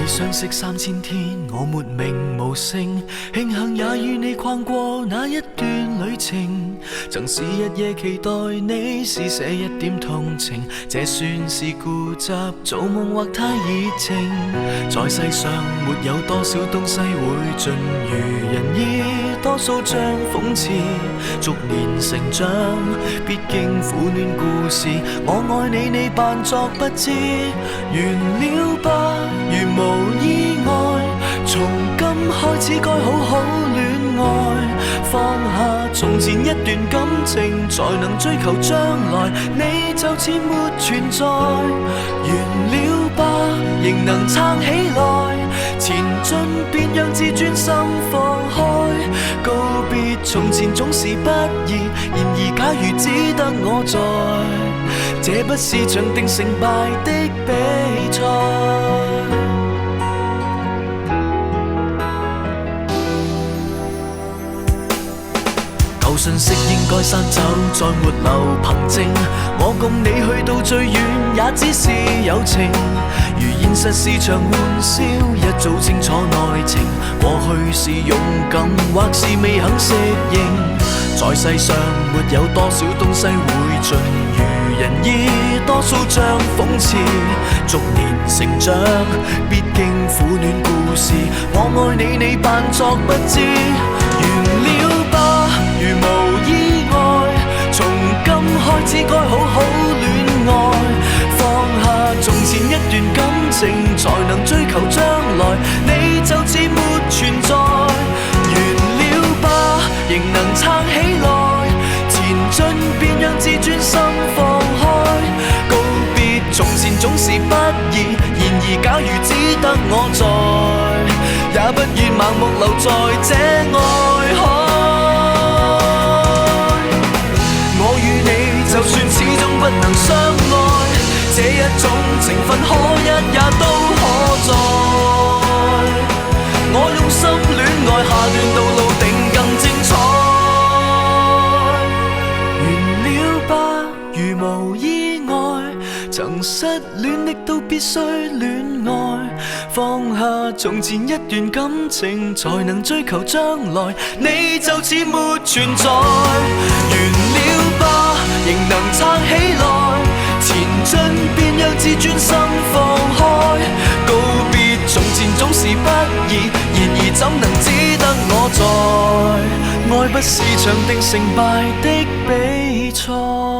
相識3000天，我沒名無姓，慶幸也與你逛過那一段旅程。曾是日夜期待你施捨一點同情，這算是固執做夢或太熱情。在世上沒有多少東西會盡如人意，多數將諷刺逐年成長，畢竟苦戀故事，我愛你，你扮作不知，完了吧，如無意外，從今開始該好好戀愛，放下從前一段感情，才能追求將來，你就似沒存在，完了吧，仍能撐起來，前進便讓自尊心放開，告別從前總是不易，然而假如只得我在，這不是場定勝敗的比賽。舊信息應該刪走，再沒留憑證。我共你去到最遠，也只是友情。如現實是場玩笑，一早清楚內情。過去是勇敢，或是未肯適應。在世上沒有多少東西會盡如人意，多數將諷刺逐年成長。畢竟苦戀故事，我愛你，你扮作不知，完了吧，如無意外，從今開始該好好戀愛，放下從前一段感情，才能追求將來，你就似沒存在，完了吧，仍能撐起來，前進便讓自尊心放開，告別從前總是不易，然而假如只得我在，也不願盲目留在這愛海。我與你就算始終不能相愛，這一種情分可一也都可在。我用心戀愛，下段道路定更精彩。完了吧，如無意外，曾失戀的都必須戀愛，放下從前一段感情，才能追求將來，你就似沒存在。完了吧，仍能撐起來，前進便讓自尊心放開，告別從前總是不易，然而怎能只得我在，愛不是場定勝敗的比賽。